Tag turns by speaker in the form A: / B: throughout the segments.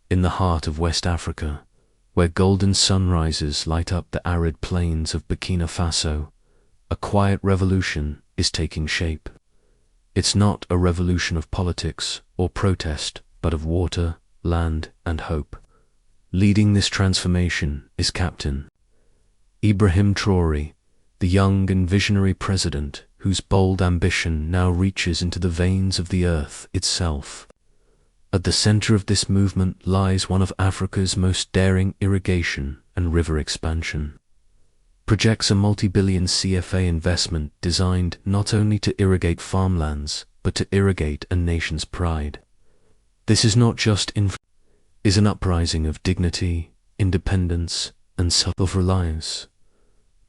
A: in the heart of West Africa, where golden sunrises light up the arid plains of Burkina Faso, a quiet revolution is taking shape. It's not a revolution of politics or protest, but of water, land, and hope. Leading this transformation is Captain Ibrahim Traoré, the young and visionary president whose bold ambition now reaches into the veins of the earth itself. At the center of this movement lies one of Africa's most daring irrigation and river expansion. Projects a multi-billion CFA investment designed not only to irrigate farmlands, but to irrigate a nation's pride. This is not just is an uprising of dignity, independence, and self-reliance.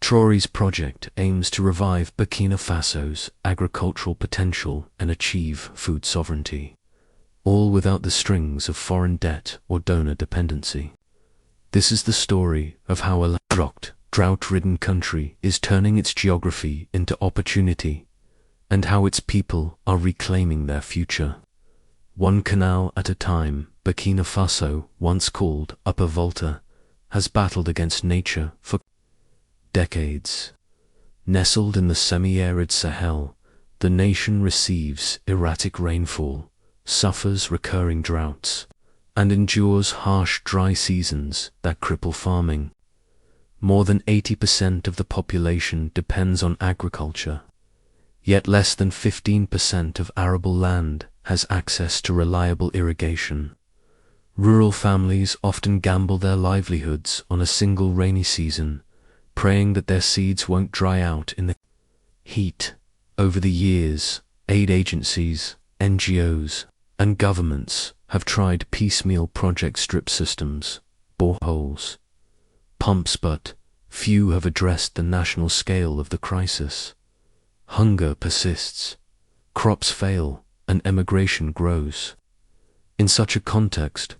A: Traoré's project aims to revive Burkina Faso's agricultural potential and achieve food sovereignty, all without the strings of foreign debt or donor dependency. This is the story of how a landlocked, drought-ridden country is turning its geography into opportunity, and how its people are reclaiming their future. One canal at a time, Burkina Faso, once called Upper Volta, has battled against nature for decades. Nestled in the semi-arid Sahel, the nation receives erratic rainfall, suffers recurring droughts, and endures harsh dry seasons that cripple farming. More than 80% of the population depends on agriculture, yet less than 15% of arable land has access to reliable irrigation. Rural families often gamble their livelihoods on a single rainy season, praying that their seeds won't dry out in the heat. Over the years, aid agencies, NGOs, and governments have tried piecemeal project strip systems, boreholes, pumps, but few have addressed the national scale of the crisis. Hunger persists, crops fail, and emigration grows. In such a context,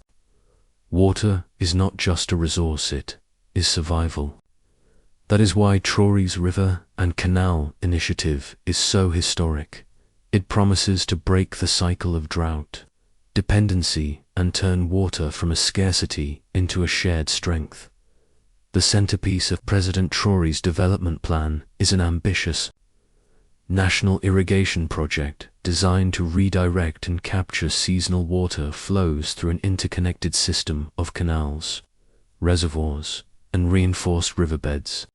A: water is not just a resource, it is survival. That is why Traoré's River and Canal initiative is so historic. It promises to break the cycle of drought, dependency, and turn water from a scarcity into a shared strength. The centerpiece of President Traoré's development plan is an ambitious national irrigation project designed to redirect and capture seasonal water flows through an interconnected system of canals, reservoirs, and reinforced riverbeds.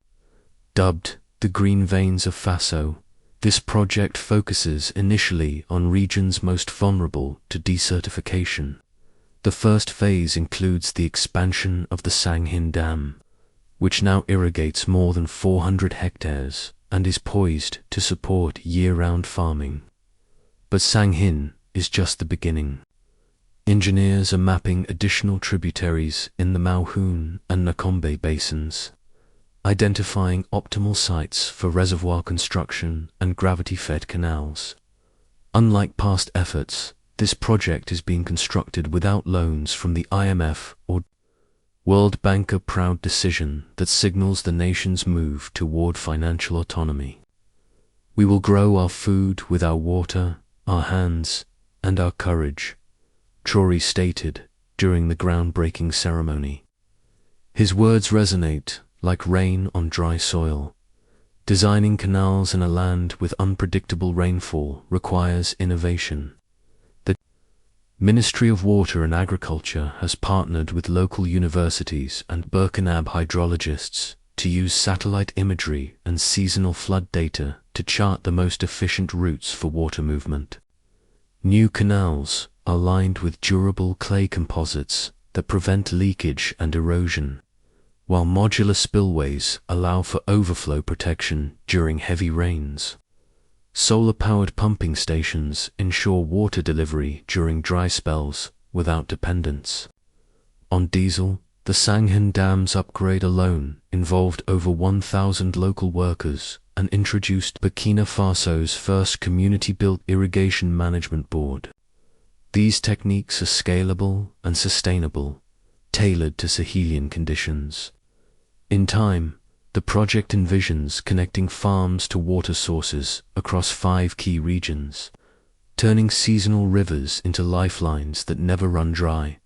A: Dubbed the Green Veins of Faso, this project focuses initially on regions most vulnerable to desertification. The first phase includes the expansion of the Sanghin Dam, which now irrigates more than 400 hectares and is poised to support year-round farming. But Sanghin is just the beginning. Engineers are mapping additional tributaries in the Maohune and Nakombe basins, identifying optimal sites for reservoir construction and gravity-fed canals. Unlike past efforts, this project is being constructed without loans from the IMF or World Bank, a proud decision that signals the nation's move toward financial autonomy. We will grow our food with our water, our hands, and our courage, Traoré stated during the groundbreaking ceremony. His words resonate like rain on dry soil. Designing canals in a land with unpredictable rainfall requires innovation. The Ministry of Water and Agriculture has partnered with local universities and Burkina hydrologists to use satellite imagery and seasonal flood data to chart the most efficient routes for water movement. New canals are lined with durable clay composites that prevent leakage and erosion, while modular spillways allow for overflow protection during heavy rains. Solar-powered pumping stations ensure water delivery during dry spells without dependence on diesel. The Sanghin Dam's upgrade alone involved over 1,000 local workers and introduced Burkina Faso's first community-built irrigation management board. These techniques are scalable and sustainable, tailored to Sahelian conditions. In time, the project envisions connecting farms to water sources across 5 key regions, turning seasonal rivers into lifelines that never run dry.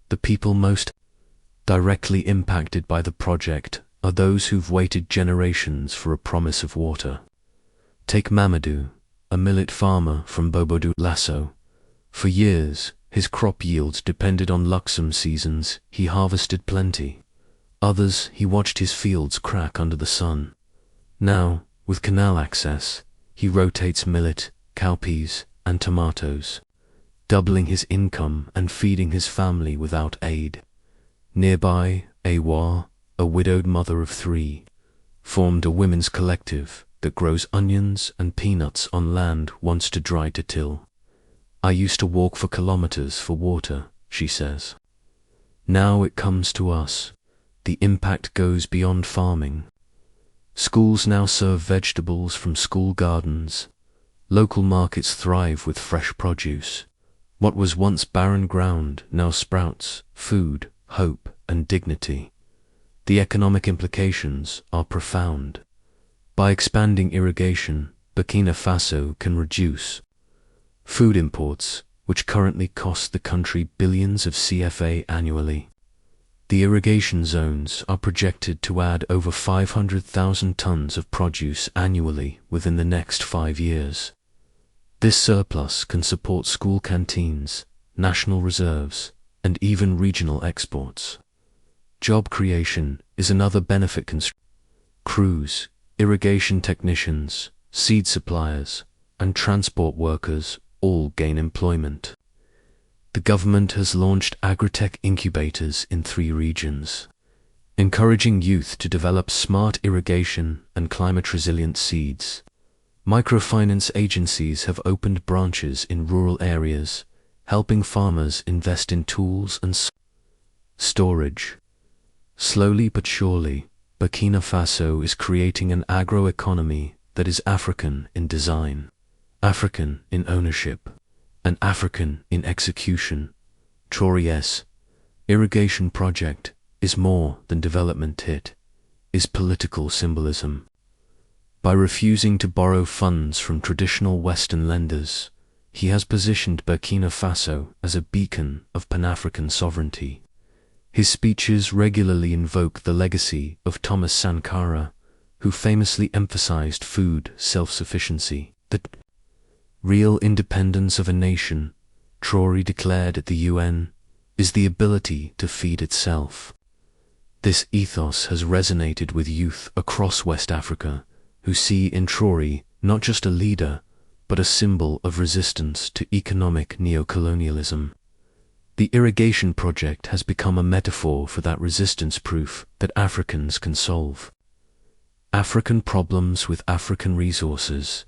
A: The people most directly impacted by the project are those who've waited generations for a promise of water. Take Mamadou, a millet farmer from Bobodu Lasso. For years, his crop yields depended on luxem seasons. He harvested plenty. Others, he watched his fields crack under the sun. Now, with canal access, he rotates millet, cowpeas, and tomatoes, doubling his income and feeding his family without aid. Nearby, Awa, a widowed mother of 3, formed a women's collective that grows onions and peanuts on land once too dry to till. I used to walk for kilometers for water, she says. Now it comes to us. The impact goes beyond farming. Schools now serve vegetables from school gardens. Local markets thrive with fresh produce. What was once barren ground now sprouts food, hope, and dignity. The economic implications are profound. By expanding irrigation, Burkina Faso can reduce food imports, which currently cost the country billions of CFA annually. The irrigation zones are projected to add over 500,000 tons of produce annually within the next 5 years. This surplus can support school canteens, national reserves, and even regional exports. Job creation is another benefit. Crews, irrigation technicians, seed suppliers, and transport workers all gain employment. The government has launched agritech incubators in 3 regions, encouraging youth to develop smart irrigation and climate-resilient seeds. Microfinance agencies have opened branches in rural areas, helping farmers invest in tools and storage. Slowly but surely, Burkina Faso is creating an agroeconomy that is African in design, African in ownership, and African in execution. Traoré's irrigation project is more than development, it is political symbolism. By refusing to borrow funds from traditional Western lenders, he has positioned Burkina Faso as a beacon of Pan-African sovereignty. His speeches regularly invoke the legacy of Thomas Sankara, who famously emphasized food self-sufficiency. The real independence of a nation, Traoré declared at the UN, is the ability to feed itself. This ethos has resonated with youth across West Africa, who see in Traoré not just a leader, but a symbol of resistance to economic neocolonialism. The irrigation project has become a metaphor for that resistance, proof that Africans can solve African problems with African resources.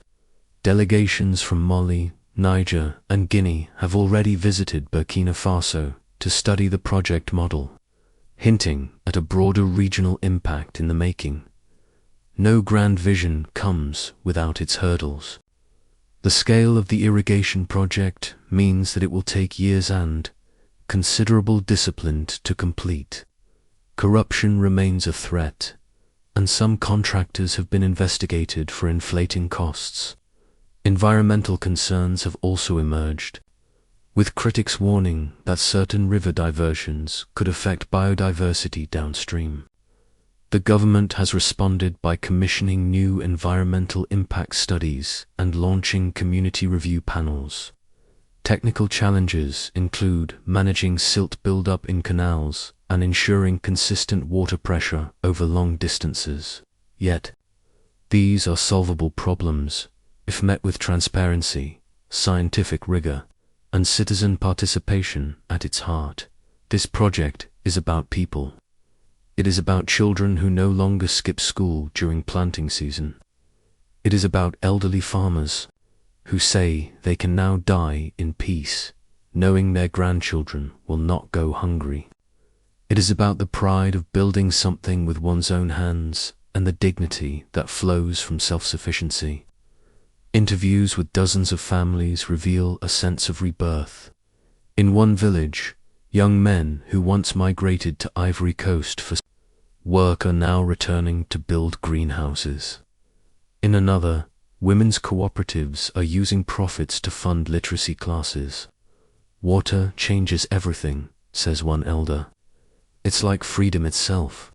A: Delegations from Mali, Niger, and Guinea have already visited Burkina Faso to study the project model, hinting at a broader regional impact in the making. No grand vision comes without its hurdles. The scale of the irrigation project means that it will take years and considerable discipline to complete. Corruption remains a threat, and some contractors have been investigated for inflating costs. Environmental concerns have also emerged, with critics warning that certain river diversions could affect biodiversity downstream. The government has responded by commissioning new environmental impact studies and launching community review panels. Technical challenges include managing silt buildup in canals and ensuring consistent water pressure over long distances. Yet, these are solvable problems if met with transparency, scientific rigor, and citizen participation at its heart. This project is about people. It is about children who no longer skip school during planting season. It is about elderly farmers who say they can now die in peace, knowing their grandchildren will not go hungry. It is about the pride of building something with one's own hands and the dignity that flows from self-sufficiency. Interviews with dozens of families reveal a sense of rebirth. In one village, young men who once migrated to Ivory Coast for work are now returning to build greenhouses. In another, women's cooperatives are using profits to fund literacy classes. Water changes everything, says one elder. It's like freedom itself.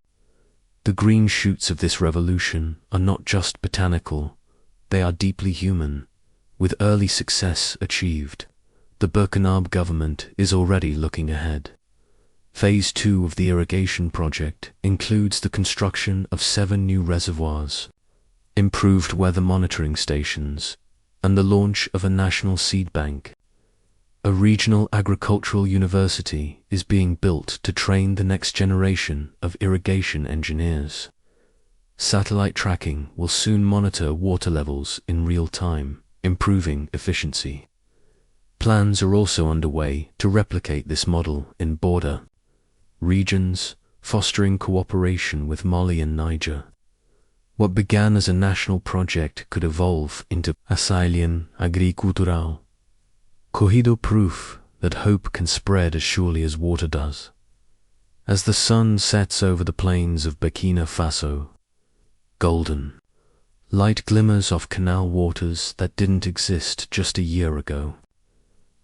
A: The green shoots of this revolution are not just botanical, they are deeply human. With early success achieved, the Burkina government is already looking ahead. Phase 2 of the irrigation project includes the construction of 7 new reservoirs, improved weather monitoring stations, and the launch of a national seed bank. A regional agricultural university is being built to train the next generation of irrigation engineers. Satellite tracking will soon monitor water levels in real time, improving efficiency. Plans are also underway to replicate this model in border regions, fostering cooperation with Mali and Niger. What began as a national project could evolve into a Sahelian agricultural corridor, proof that hope can spread as surely as water does. As the sun sets over the plains of Burkina Faso, golden light glimmers off canal waters that didn't exist just a year ago.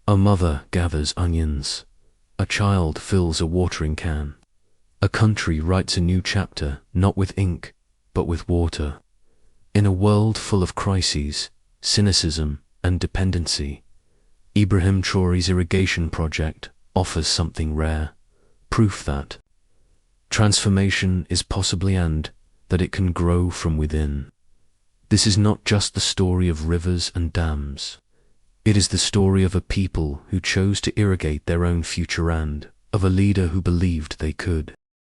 A: A mother gathers onions. A child fills a watering can. A country writes a new chapter, not with ink, but with water. In a world full of crises, cynicism, and dependency, Ibrahim Traoré's irrigation project offers something rare, proof that transformation is possible and that it can grow from within. This is not just the story of rivers and dams. It is the story of a people who chose to irrigate their own future and of a leader who believed they could.